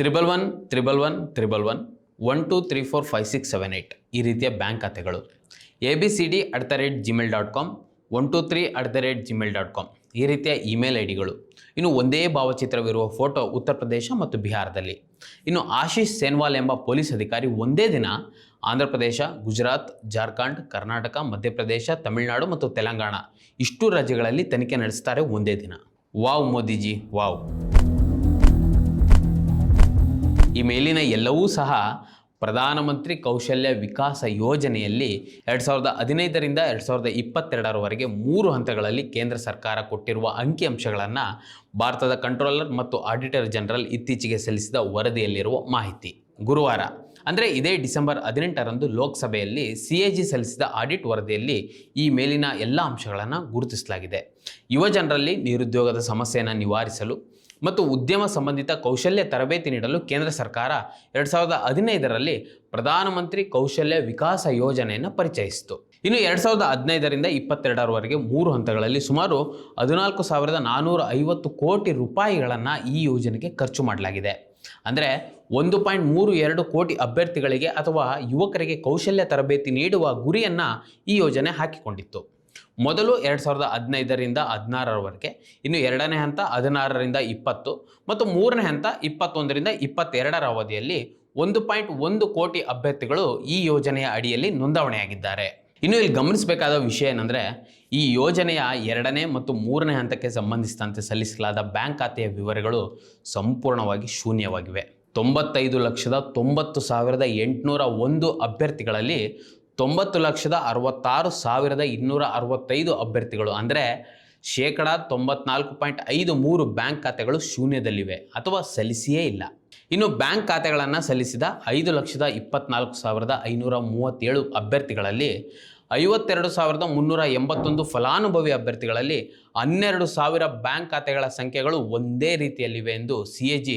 11111112345678 ಈ ರೀತಿಯ ಬ್ಯಾಂಕ್ ಖಾತೆಗಳು. abcd@gmail.com 123@gmail.com ಈ ರೀತಿಯ ಇಮೇಲ್ ಐ ಡಿಗಳು. ಇನ್ನು ಒಂದೇ ಭಾವಚಿತ್ರವಿರುವ ಫೋಟೋ ಉತ್ತರ ಪ್ರದೇಶ ಮತ್ತು ಬಿಹಾರದಲ್ಲಿ. ಇನ್ನು ಆಶೀಶ್ ಸೇನ್ವಾಲ್ ಎಂಬ ಪೊಲೀಸ್ ಅಧಿಕಾರಿ ಒಂದೇ ದಿನ ಆಂಧ್ರ ಪ್ರದೇಶ, ಗುಜರಾತ್, ಜಾರ್ಖಂಡ್, ಕರ್ನಾಟಕ, ಮಧ್ಯಪ್ರದೇಶ, ತಮಿಳುನಾಡು ಮತ್ತು ತೆಲಂಗಾಣ ಇಷ್ಟು ರಾಜ್ಯಗಳಲ್ಲಿ ತನಿಖೆ ನಡೆಸ್ತಾರೆ ಒಂದೇ ದಿನ. Wow Modiji, wow. ಈ ಮೇಲಿನ ಎಲ್ಲವೂ ಸಹ ಪ್ರಧಾನಮಂತ್ರಿ ಕೌಶಲ್ಯ ವಿಕಾಸ ಯೋಜನೆಯಲ್ಲಿ 2015ರಿಂದ 2022ರವರೆಗೆ 3 ಹಂತಗಳಲ್ಲಿ ಕೇಂದ್ರ ಸರ್ಕಾರ ಕೊಟ್ಟಿರುವ ಅಂಕಿಅಂಶಗಳನ್ನು ಭಾರತದ ಕಂಟ್ರೋಲರ್ ಮತ್ತು ಆಡಿಟರ್ ಜನರಲ್ ಇತ್ತೀಚೆಗೆ ಸಲ್ಲಿಸಿದ ವರದಿಯಲ್ಲಿರುವ ಮಾಹಿತಿ. ಗುರುವಾರ ಅಂದರೆ ಇದೇ ಡಿಸೆಂಬರ್ 18ರಂದು ಲೋಕಸಭೆಯಲ್ಲಿ CAG ಸಲ್ಲಿಸಿದ ಆಡಿಟ್ ವರದಿಯಲ್ಲಿ ಈ ಮೇಲಿನ ಎಲ್ಲ ಅಂಶಗಳನ್ನು ಗುರುತಿಸಲಾಗಿದೆ. ಯುವ ಜನರಲ್ಲಿ ನಿರುದ್ಯೋಗದ ಸಮಸ್ಯೆಯನ್ನು ನಿವಾರಿಸಲು ಮತ್ತು ಉದ್ಯಮ ಸಂಬಂಧಿತ ಕೌಶಲ್ಯ ತರಬೇತಿ ನೀಡಲು ಕೇಂದ್ರ ಸರ್ಕಾರ 2015ರಲ್ಲಿ ಪ್ರಧಾನಮಂತ್ರಿ ಕೌಶಲ್ಯ ವಿಕಾಸ ಯೋಜನೆಯನ್ನು ಪರಿಚಯಿಸಿತು. ಇನ್ನು 2015ರಿಂದ 2022ರವರೆಗೆ 3 ಹಂತಗಳಲ್ಲಿ ಸುಮಾರು 14,450 ಕೋಟಿ ರೂಪಾಯಿಗಳನ್ನು ಈ ಯೋಜನೆಗೆ ಖರ್ಚು ಮಾಡಲಾಗಿದೆ. ಅಂದರೆ 1.32 ಕೋಟಿ ಅಭ್ಯರ್ಥಿಗಳಿಗೆ ಅಥವಾ ಯುವಕರಿಗೆ ಕೌಶಲ್ಯ ತರಬೇತಿ ನೀಡುವ ಗುರಿಯನ್ನು ಈ ಯೋಜನೆ ಹಾಕಿಕೊಂಡಿತ್ತು. ಮೊದಲು 2015ರಿಂದ 16ರವರೆಗೆ, ಇನ್ನು ಎರಡನೇ ಹಂತ 16ರಿಂದ 20 ಮತ್ತು ಮೂರನೇ ಹಂತ 21ರಿಂದ 22ರ ಅವಧಿಯಲ್ಲಿ 1.1 ಕೋಟಿ ಅಭ್ಯರ್ಥಿಗಳು ಈ ಯೋಜನೆಯ ಅಡಿಯಲ್ಲಿ ನೋಂದಣಿಯಾಗಿದ್ದಾರೆ. ಇನ್ನು ಇಲ್ಲಿ ಗಮನಿಸಬೇಕಾದ ವಿಷಯ ಏನಂದರೆ, ಈ ಯೋಜನೆಯ 2ನೇ ಮತ್ತು 3ನೇ ಹಂತಕ್ಕೆ ಸಂಬಂಧಿಸಿದಂತೆ ಸಲ್ಲಿಸಲಾದ ಬ್ಯಾಂಕ್ ಖಾತೆಯ ವಿವರಗಳು ಸಂಪೂರ್ಣವಾಗಿ ಶೂನ್ಯವಾಗಿವೆ. 95,90,801 ಅಭ್ಯರ್ಥಿಗಳಲ್ಲಿ 90,66,265 ಅಭ್ಯರ್ಥಿಗಳು ಅಂದರೆ 94.53% ಬ್ಯಾಂಕ್ ಖಾತೆಗಳು ಶೂನ್ಯದಲ್ಲಿವೆ ಅಥವಾ ಸಲ್ಲಿಸಿಯೇ ಇಲ್ಲ. ಇನ್ನು ಬ್ಯಾಂಕ್ ಖಾತೆಗಳನ್ನು ಸಲ್ಲಿಸಿದ 5,24,537 ಅಭ್ಯರ್ಥಿಗಳಲ್ಲಿ 52,381 ಫಲಾನುಭವಿ ಅಭ್ಯರ್ಥಿಗಳಲ್ಲಿ 12,000 ಬ್ಯಾಂಕ್ ಖಾತೆಗಳ ಸಂಖ್ಯೆಗಳು ಒಂದೇ ರೀತಿಯಲ್ಲಿವೆ ಎಂದು CAG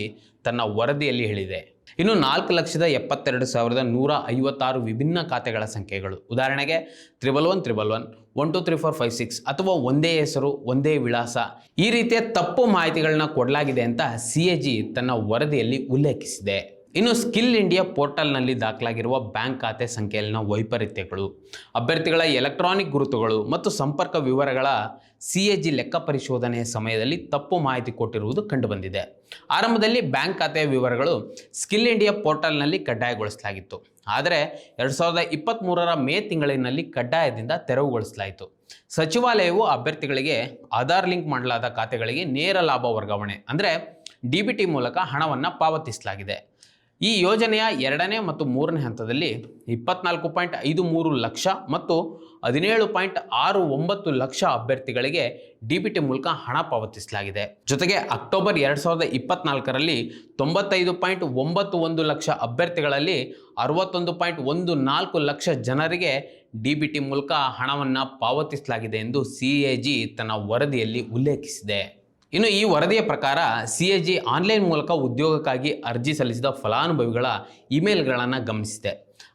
ತನ್ನ ವರದಿಯಲ್ಲಿ ಹೇಳಿದೆ. ಇನ್ನು 4,72,156 ವಿಭಿನ್ನ ಖಾತೆಗಳ ಸಂಖ್ಯೆಗಳು, ಉದಾಹರಣೆಗೆ 111111 123456 ಅಥವಾ ಒಂದೇ ಹೆಸರು, ಒಂದೇ ವಿಳಾಸ, ಈ ರೀತಿಯ ತಪ್ಪು ಮಾಹಿತಿಗಳನ್ನ ಕೊಡಲಾಗಿದೆ ಅಂತ CAG ತನ್ನ ವರದಿಯಲ್ಲಿ ಉಲ್ಲೇಖಿಸಿದೆ. ಇನ್ನು ಸ್ಕಿಲ್ ಇಂಡಿಯಾ ಪೋರ್ಟಲ್ನಲ್ಲಿ ದಾಖಲಾಗಿರುವ ಬ್ಯಾಂಕ್ ಖಾತೆ ಸಂಖ್ಯೆಯಲ್ಲಿನ ವೈಪರೀತ್ಯಗಳು, ಅಭ್ಯರ್ಥಿಗಳ ಎಲೆಕ್ಟ್ರಾನಿಕ್ ಗುರುತುಗಳು ಮತ್ತು ಸಂಪರ್ಕ ವಿವರಗಳ CAG ಲೆಕ್ಕ ಪರಿಶೋಧನೆಯ ಸಮಯದಲ್ಲಿ ತಪ್ಪು ಮಾಹಿತಿ ಕೊಟ್ಟಿರುವುದು ಕಂಡುಬಂದಿದೆ. ಆರಂಭದಲ್ಲಿ ಬ್ಯಾಂಕ್ ಖಾತೆಯ ವಿವರಗಳು ಸ್ಕಿಲ್ ಇಂಡಿಯಾ ಪೋರ್ಟಲ್ನಲ್ಲಿ ಕಡ್ಡಾಯಗೊಳಿಸಲಾಗಿತ್ತು. ಆದರೆ 2023ರ ಮೇ ತಿಂಗಳಿನಲ್ಲಿ ಕಡ್ಡಾಯದಿಂದ ತೆರವುಗೊಳಿಸಲಾಯಿತು. ಸಚಿವಾಲಯವು ಅಭ್ಯರ್ಥಿಗಳಿಗೆ ಆಧಾರ್ ಲಿಂಕ್ ಮಾಡಲಾದ ಖಾತೆಗಳಿಗೆ ನೇರ ಲಾಭ ವರ್ಗಾವಣೆ ಅಂದರೆ DBT ಮೂಲಕ ಹಣವನ್ನು ಪಾವತಿಸಲಾಗಿದೆ. ಈ ಯೋಜನೆಯ 2ನೇ ಮತ್ತು 3ನೇ ಹಂತದಲ್ಲಿ 24.53 ಲಕ್ಷ ಮತ್ತು 17.69 ಲಕ್ಷ ಅಭ್ಯರ್ಥಿಗಳಿಗೆ DBT ಮೂಲಕ ಹಣ ಪಾವತಿಸಲಾಗಿದೆ. ಜೊತೆಗೆ ಅಕ್ಟೋಬರ್ 2024ರಲ್ಲಿ 95.91 ಲಕ್ಷ ಅಭ್ಯರ್ಥಿಗಳಲ್ಲಿ 61.14 ಲಕ್ಷ ಜನರಿಗೆ DBT ಮೂಲಕ ಹಣವನ್ನು ಪಾವತಿಸಲಾಗಿದೆ ಎಂದು CAG ತನ್ನ ವರದಿಯಲ್ಲಿ ಉಲ್ಲೇಖಿಸಿದೆ. ಇನ್ನು ಈ ವರದಿಯ ಪ್ರಕಾರ CAG ಆನ್ಲೈನ್ ಮೂಲಕ ಉದ್ಯೋಗಕ್ಕಾಗಿ ಅರ್ಜಿ ಸಲ್ಲಿಸಿದ ಫಲಾನುಭವಿಗಳ ಇಮೇಲ್ಗಳನ್ನು ಗಮನಿಸಿದೆ.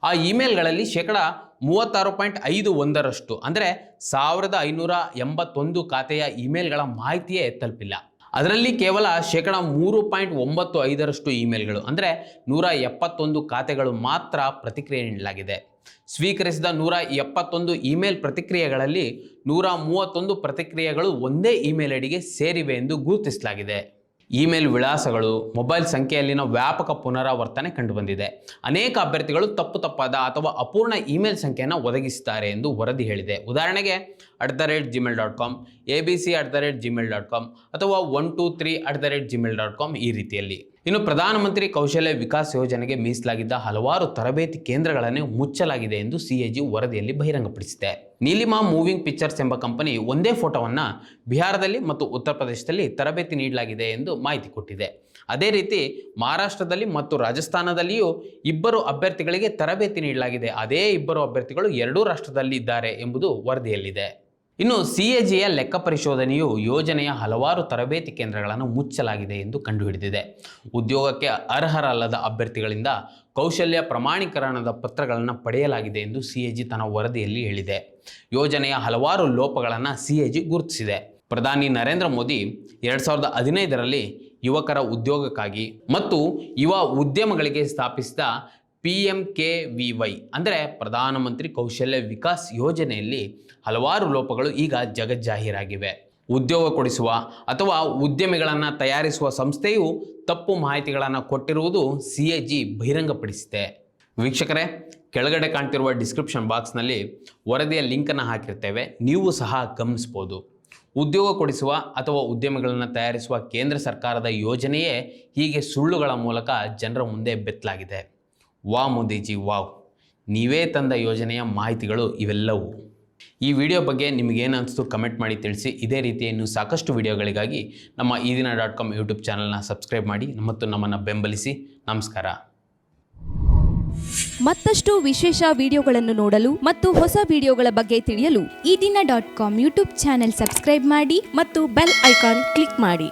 ಆ ಇಮೇಲ್ಗಳಲ್ಲಿ 36.51% ಅಂದರೆ 1,581 ಖಾತೆಯ ಇಮೇಲ್ಗಳ ಮಾಹಿತಿಯೇ ತಲುಪಿಲ್ಲ. ಅದರಲ್ಲಿ ಕೇವಲ 3.95% ಇಮೇಲ್ಗಳು ಅಂದರೆ 171 ಖಾತೆಗಳು ಮಾತ್ರ ಪ್ರತಿಕ್ರಿಯೆ ನೀಡಲಾಗಿದೆ. ಸ್ವೀಕರಿಸಿದ 171 ಇಮೇಲ್ ಪ್ರತಿಕ್ರಿಯೆಗಳಲ್ಲಿ 131 ಪ್ರತಿಕ್ರಿಯೆಗಳು ಒಂದೇ ಇಮೇಲ್ ಐಡಿಗೆ ಸೇರಿವೆ ಎಂದು ಗುರುತಿಸಲಾಗಿದೆ. ಇಮೇಲ್ ವಿಳಾಸಗಳು, ಮೊಬೈಲ್ ಸಂಖ್ಯೆಯಲ್ಲಿನ ವ್ಯಾಪಕ ಪುನರಾವರ್ತನೆ ಕಂಡುಬಂದಿದೆ. ಅನೇಕ ಅಭ್ಯರ್ಥಿಗಳು ತಪ್ಪಾದ ಅಥವಾ ಅಪೂರ್ಣ ಇಮೇಲ್ ಸಂಖ್ಯೆಯನ್ನು ಒದಗಿಸಿದ್ದಾರೆ ಎಂದು ವರದಿ ಹೇಳಿದೆ. ಉದಾಹರಣೆಗೆ @gmail.com, abc@gmail.com ಅಥವಾ 123@gmail.com ಈ ರೀತಿಯಲ್ಲಿ. ಇನ್ನು ಪ್ರಧಾನಮಂತ್ರಿ ಕೌಶಲ್ಯ ವಿಕಾಸ ಯೋಜನೆಗೆ ಮೀಸಲಾಗಿದ್ದ ಹಲವಾರು ತರಬೇತಿ ಕೇಂದ್ರಗಳನ್ನು ಮುಚ್ಚಲಾಗಿದೆ ಎಂದು CAG ವರದಿಯಲ್ಲಿ ಬಹಿರಂಗಪಡಿಸಿದೆ. ನೀಲಿಮಾ ಮೂವಿಂಗ್ ಪಿಕ್ಚರ್ಸ್ ಎಂಬ ಕಂಪನಿ ಒಂದೇ ಫೋಟೋವನ್ನು ಬಿಹಾರದಲ್ಲಿ ಮತ್ತು ಉತ್ತರ ಪ್ರದೇಶದಲ್ಲಿ ತರಬೇತಿ ನೀಡಲಾಗಿದೆ ಎಂದು ಮಾಹಿತಿ ಕೊಟ್ಟಿದೆ. ಅದೇ ರೀತಿ ಮಹಾರಾಷ್ಟ್ರದಲ್ಲಿ ಮತ್ತು ರಾಜಸ್ಥಾನದಲ್ಲಿಯೂ 2 ಅಭ್ಯರ್ಥಿಗಳಿಗೆ ತರಬೇತಿ ನೀಡಲಾಗಿದೆ. ಅದೇ 2 ಅಭ್ಯರ್ಥಿಗಳು 2 ರಾಷ್ಟ್ರದಲ್ಲಿ ಇದ್ದಾರೆ ಎಂಬುದು ವರದಿಯಲ್ಲಿದೆ. ಇನ್ನು CAGಯ ಲೆಕ್ಕ ಪರಿಶೋಧನೆಯು ಯೋಜನೆಯ ಹಲವಾರು ತರಬೇತಿ ಕೇಂದ್ರಗಳನ್ನು ಮುಚ್ಚಲಾಗಿದೆ ಎಂದು ಕಂಡುಹಿಡಿದಿದೆ. ಉದ್ಯೋಗಕ್ಕೆ ಅರ್ಹರಲ್ಲದ ಅಭ್ಯರ್ಥಿಗಳಿಂದ ಕೌಶಲ್ಯ ಪ್ರಮಾಣೀಕರಣದ ಪತ್ರಗಳನ್ನು ಪಡೆಯಲಾಗಿದೆ ಎಂದು CAG ತನ್ನ ವರದಿಯಲ್ಲಿ ಹೇಳಿದೆ. ಯೋಜನೆಯ ಹಲವಾರು ಲೋಪಗಳನ್ನು CAG ಗುರುತಿಸಿದೆ. ಪ್ರಧಾನಿ ನರೇಂದ್ರ ಮೋದಿ 2015ರಲ್ಲಿ ಯುವಕರ ಉದ್ಯೋಗಕ್ಕಾಗಿ ಮತ್ತು ಯುವ ಉದ್ಯಮಗಳಿಗೆ ಸ್ಥಾಪಿಸಿದ PMKVY ಅಂದರೆ ಪ್ರಧಾನಮಂತ್ರಿ ಕೌಶಲ್ಯ ವಿಕಾಸ್ ಯೋಜನೆಯಲ್ಲಿ ಹಲವಾರು ಲೋಪಗಳು ಈಗ ಜಗಜ್ಜಾಹೀರಾಗಿವೆ. ಉದ್ಯೋಗ ಕೊಡಿಸುವ ಅಥವಾ ಉದ್ಯಮಿಗಳನ್ನು ತಯಾರಿಸುವ ಸಂಸ್ಥೆಯು ತಪ್ಪು ಮಾಹಿತಿಗಳನ್ನು ಕೊಟ್ಟಿರುವುದು CAG ಬಹಿರಂಗಪಡಿಸಿದೆ. ವೀಕ್ಷಕರೇ, ಕೆಳಗಡೆ ಕಾಣ್ತಿರುವ ಡಿಸ್ಕ್ರಿಪ್ಷನ್ ಬಾಕ್ಸ್ನಲ್ಲಿ ವರದಿಯ ಲಿಂಕನ್ನು ಹಾಕಿರ್ತೇವೆ, ನೀವು ಸಹ ಗಮನಿಸ್ಬೋದು. ಉದ್ಯೋಗ ಕೊಡಿಸುವ ಅಥವಾ ಉದ್ಯಮಿಗಳನ್ನು ತಯಾರಿಸುವ ಕೇಂದ್ರ ಸರ್ಕಾರದ ಯೋಜನೆಯೇ ಹೀಗೆ ಸುಳ್ಳುಗಳ ಮೂಲಕ ಜನರ ಮುಂದೆ ಬೆತ್ತಲಾಗಿದೆ. ವಾವ್ ಮೋದಿಜಿ ವಾವ್, ನೀವೇ ತಂದ ಯೋಜನೆಯ ಮಾಹಿತಿಗಳು ಇವೆಲ್ಲವೂ. ಈ ವಿಡಿಯೋ ಬಗ್ಗೆ ನಿಮಗೇನು ಅನಿಸ್ತು ಕಮೆಂಟ್ ಮಾಡಿ ತಿಳಿಸಿ. ಇದೇ ರೀತಿ ಇನ್ನೂ ಸಾಕಷ್ಟು ವಿಡಿಯೋಗಳಿಗಾಗಿ ನಮ್ಮ eedina.com ಯೂಟ್ಯೂಬ್ ಚಾನಲ್ನ ಸಬ್ಸ್ಕ್ರೈಬ್ ಮಾಡಿ ಮತ್ತು ನಮ್ಮನ್ನು ಬೆಂಬಲಿಸಿ. ನಮಸ್ಕಾರ. ಮತ್ತಷ್ಟು ವಿಶೇಷ ವಿಡಿಯೋಗಳನ್ನು ನೋಡಲು ಮತ್ತು ಹೊಸ ವಿಡಿಯೋಗಳ ಬಗ್ಗೆ ತಿಳಿಯಲು eedina.com ಯೂಟ್ಯೂಬ್ ಚಾನೆಲ್ ಸಬ್ಸ್ಕ್ರೈಬ್ ಮಾಡಿ ಮತ್ತು ಬೆಲ್ ಐಕಾನ್ ಕ್ಲಿಕ್ ಮಾಡಿ.